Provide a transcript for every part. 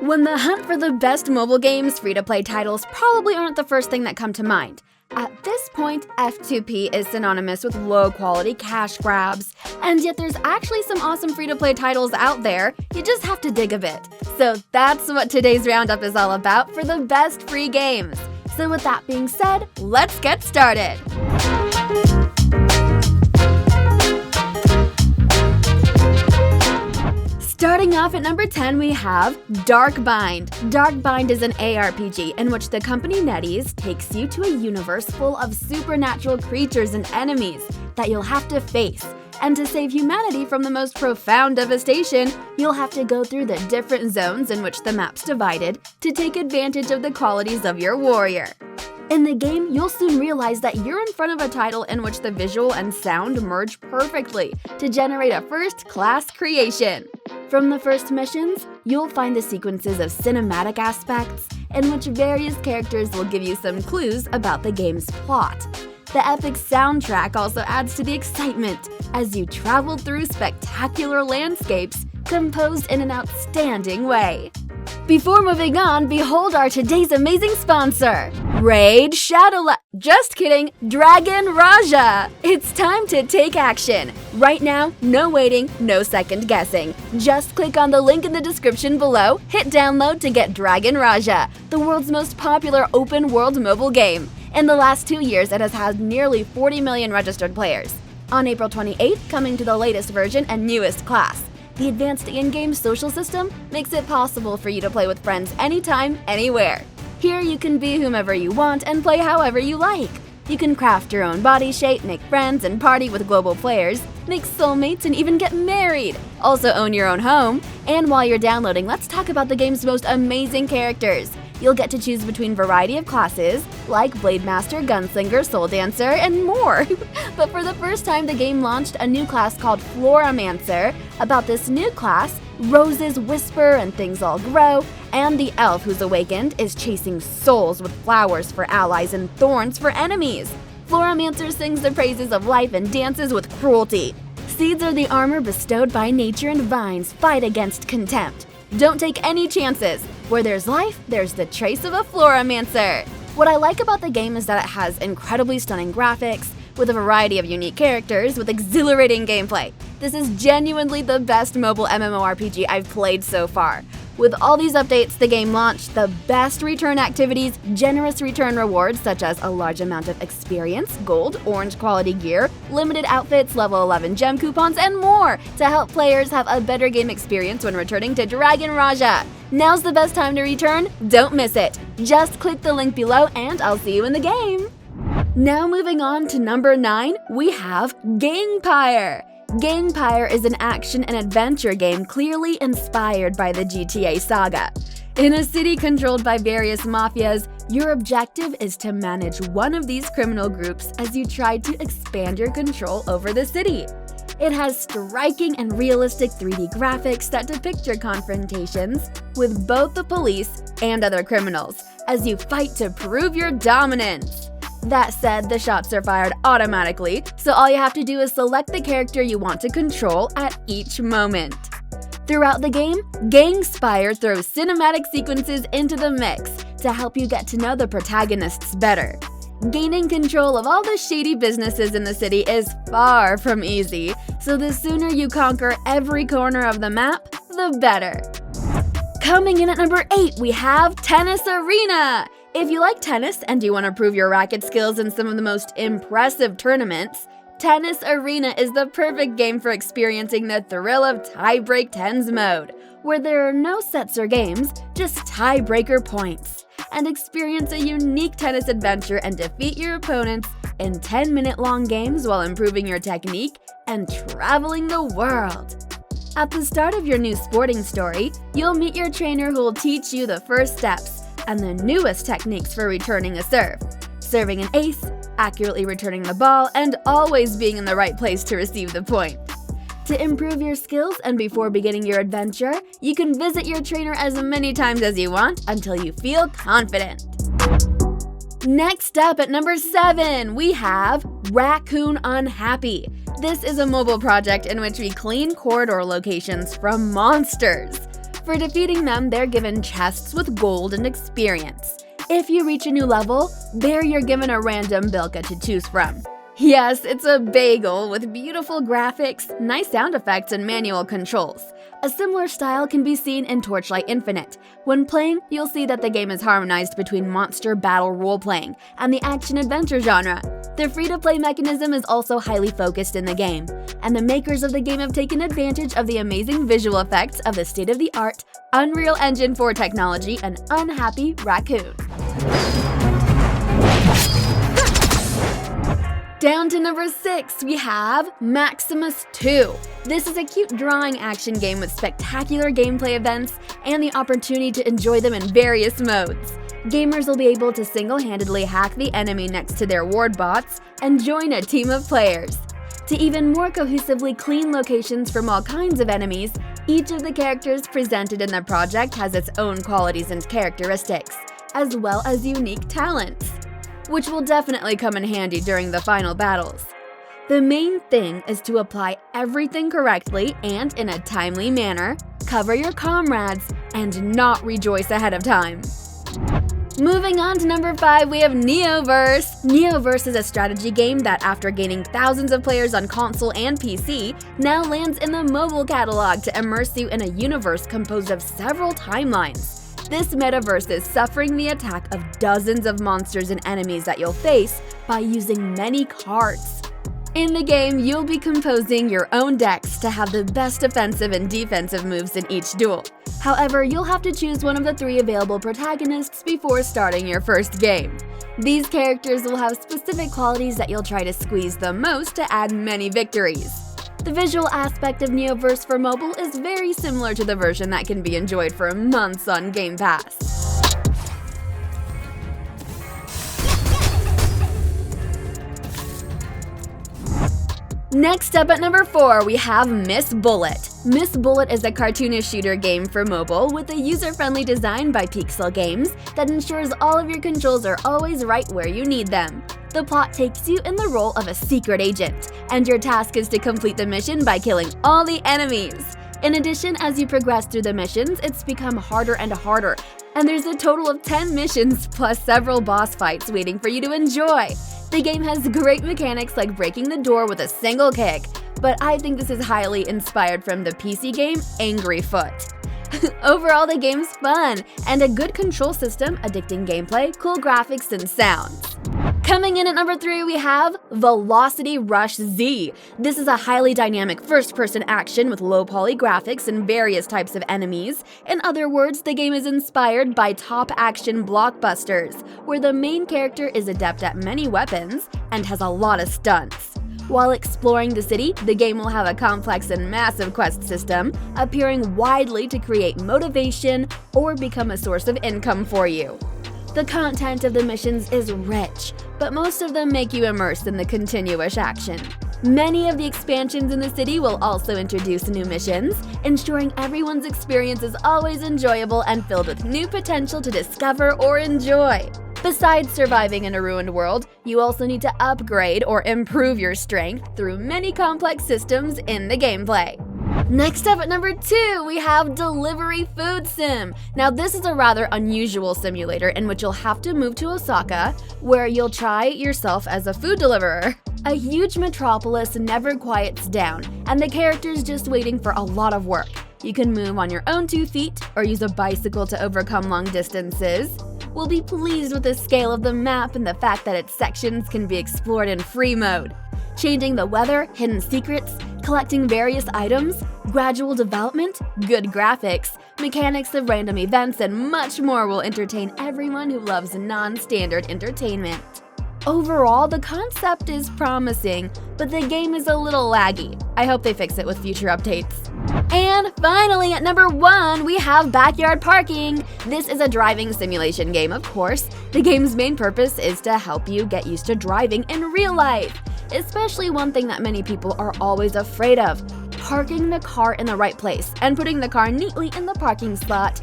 When the hunt for the best mobile games, free-to-play titles probably aren't the first thing that come to mind. At this point, F2P is synonymous with low-quality cash grabs. And yet there's actually some awesome free-to-play titles out there, you just have to dig a bit. So that's what today's roundup is all about for the best free games. So with that being said, let's get started! Starting off at number 10, we have Darkbind. Darkbind is an ARPG in which the company NetEase takes you to a universe full of supernatural creatures and enemies that you'll have to face. And to save humanity from the most profound devastation, you'll have to go through the different zones in which the map's divided to take advantage of the qualities of your warrior. In the game, you'll soon realize that you're in front of a title in which the visual and sound merge perfectly to generate a first-class creation. From the first missions, you'll find the sequences of cinematic aspects in which various characters will give you some clues about the game's plot. The epic soundtrack also adds to the excitement as you travel through spectacular landscapes composed in an outstanding way. Before moving on, behold our today's amazing sponsor, Raid Shadow just kidding, Dragon Raja! It's time to take action. Right now, no waiting, no second guessing. Just click on the link in the description below, hit download to get Dragon Raja, the world's most popular open-world mobile game. In the last 2 years, it has had nearly 40 million registered players. On April 28th, coming to the latest version and newest class. The advanced in-game social system makes it possible for you to play with friends anytime, anywhere. Here you can be whomever you want and play however you like. You can craft your own body shape, make friends, and party with global players, make soulmates, and even get married. Also own your own home. And while you're downloading, let's talk about the game's most amazing characters. You'll get to choose between a variety of classes, like Blade Master, Gunslinger, Soul Dancer, and more. But for the first time, the game launched a new class called Floromancer. About this new class, roses whisper and things all grow, and the elf who's awakened is chasing souls with flowers for allies and thorns for enemies. Floromancer sings the praises of life and dances with cruelty. Seeds are the armor bestowed by nature, and vines fight against contempt. Don't take any chances. Where there's life, there's the trace of a Floromancer. What I like about the game is that it has incredibly stunning graphics, with a variety of unique characters, with exhilarating gameplay. This is genuinely the best mobile MMORPG I've played so far. With all these updates, the game launched the best return activities, generous return rewards such as a large amount of experience, gold, orange quality gear, limited outfits, level 11 gem coupons, and more to help players have a better game experience when returning to Dragon Raja. Now's the best time to return, don't miss it. Just click the link below and I'll see you in the game. Now moving on to number 9, we have Gangspire. Gangspire is an action and adventure game clearly inspired by the GTA saga. In a city controlled by various mafias, your objective is to manage one of these criminal groups as you try to expand your control over the city. It has striking and realistic 3D graphics that depict your confrontations with both the police and other criminals as you fight to prove your dominance. That said, the shots are fired automatically, so all you have to do is select the character you want to control at each moment. Throughout the game, Gangspire throws cinematic sequences into the mix to help you get to know the protagonists better. Gaining control of all the shady businesses in the city is far from easy, so the sooner you conquer every corner of the map, the better. Coming in at number 8, we have Tennis Arena! If you like tennis and you want to prove your racket skills in some of the most impressive tournaments, Tennis Arena is the perfect game for experiencing the thrill of Tiebreak 10s mode, where there are no sets or games, just tiebreaker points, and experience a unique tennis adventure and defeat your opponents in 10-minute-long games while improving your technique and traveling the world. At the start of your new sporting story, you'll meet your trainer who will teach you the first steps and the newest techniques for returning a serve, serving an ace, accurately returning the ball, and always being in the right place to receive the point. To improve your skills and before beginning your adventure, you can visit your trainer as many times as you want until you feel confident. Next up at number 7, we have Raccoon Unhappy. This is a mobile project in which we clean corridor locations from monsters. For defeating them, they're given chests with gold and experience. If you reach a new level, there you're given a random bilka to choose from. Yes, it's a bagel with beautiful graphics, nice sound effects, and manual controls. A similar style can be seen in Torchlight Infinite. When playing, you'll see that the game is harmonized between monster battle role-playing and the action-adventure genre. The free-to-play mechanism is also highly focused in the game, and the makers of the game have taken advantage of the amazing visual effects of the state-of-the-art Unreal Engine 4 technology and Unhappy Raccoon. Down to number 6, we have Maximus II. This is a cute drawing action game with spectacular gameplay events and the opportunity to enjoy them in various modes. Gamers will be able to single-handedly hack the enemy next to their ward bots and join a team of players. To even more cohesively clean locations from all kinds of enemies, each of the characters presented in the project has its own qualities and characteristics, as well as unique talents, which will definitely come in handy during the final battles. The main thing is to apply everything correctly and in a timely manner, cover your comrades, and not rejoice ahead of time. Moving on to number 5, we have Neoverse. Neoverse is a strategy game that, after gaining thousands of players on console and PC, now lands in the mobile catalog to immerse you in a universe composed of several timelines. This metaverse is suffering the attack of dozens of monsters and enemies that you'll face by using many cards. In the game, you'll be composing your own decks to have the best offensive and defensive moves in each duel. However, you'll have to choose one of the 3 available protagonists before starting your first game. These characters will have specific qualities that you'll try to squeeze the most to add many victories. The visual aspect of Neoverse for mobile is very similar to the version that can be enjoyed for months on Game Pass. Next up at number 4, we have Miss Bullet. Miss Bullet is a cartoonish shooter game for mobile with a user-friendly design by Pixel Games that ensures all of your controls are always right where you need them. The plot takes you in the role of a secret agent, and your task is to complete the mission by killing all the enemies. In addition, as you progress through the missions, it's become harder and harder, and there's a total of 10 missions plus several boss fights waiting for you to enjoy. The game has great mechanics like breaking the door with a single kick, but I think this is highly inspired from the PC game Angry Foot. Overall, the game's fun, and a good control system, addicting gameplay, cool graphics, and sounds. Coming in at number 3, we have Velocity Rush Z. This is a highly dynamic first-person action with low-poly graphics and various types of enemies. In other words, the game is inspired by top action blockbusters, where the main character is adept at many weapons and has a lot of stunts. While exploring the city, the game will have a complex and massive quest system, appearing widely to create motivation or become a source of income for you. The content of the missions is rich, but most of them make you immersed in the continuous action. Many of the expansions in the city will also introduce new missions, ensuring everyone's experience is always enjoyable and filled with new potential to discover or enjoy. Besides surviving in a ruined world, you also need to upgrade or improve your strength through many complex systems in the gameplay. Next up at number 2, we have Delivery Food Sim. Now this is a rather unusual simulator in which you'll have to move to Osaka, where you'll try yourself as a food deliverer. A huge metropolis never quiets down, and the character's just waiting for a lot of work. You can move on your own 2 feet or use a bicycle to overcome long distances. We'll be pleased with the scale of the map and the fact that its sections can be explored in free mode. Changing the weather, hidden secrets, collecting various items, gradual development, good graphics, mechanics of random events, and much more will entertain everyone who loves non-standard entertainment. Overall, the concept is promising, but the game is a little laggy. I hope they fix it with future updates. And finally, at number 1, we have Backyard Parking. This is a driving simulation game, of course. The game's main purpose is to help you get used to driving in real life, especially one thing that many people are always afraid of: parking the car in the right place and putting the car neatly in the parking slot.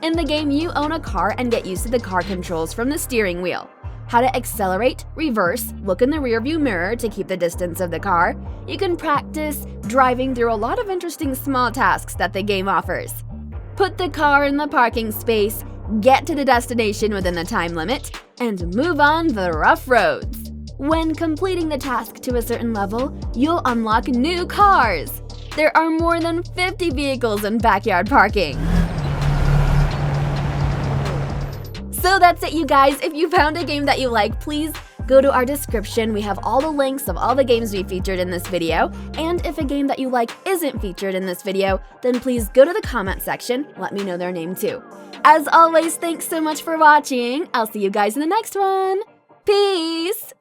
In the game, you own a car and get used to the car controls from the steering wheel. How to accelerate, reverse, look in the rearview mirror to keep the distance of the car. You can practice driving through a lot of interesting small tasks that the game offers. put the car in the parking space, get to the destination within the time limit, and move on the rough roads. When completing the task to a certain level, you'll unlock new cars. There are more than 50 vehicles in backyard parking. So that's it, you guys. If you found a game that you like, please go to our description. We have all the links of all the games we featured in this video. And if a game that you like isn't featured in this video, then please go to the comment section. Let me know their name too. As always, thanks so much for watching. I'll see you guys in the next one. Peace!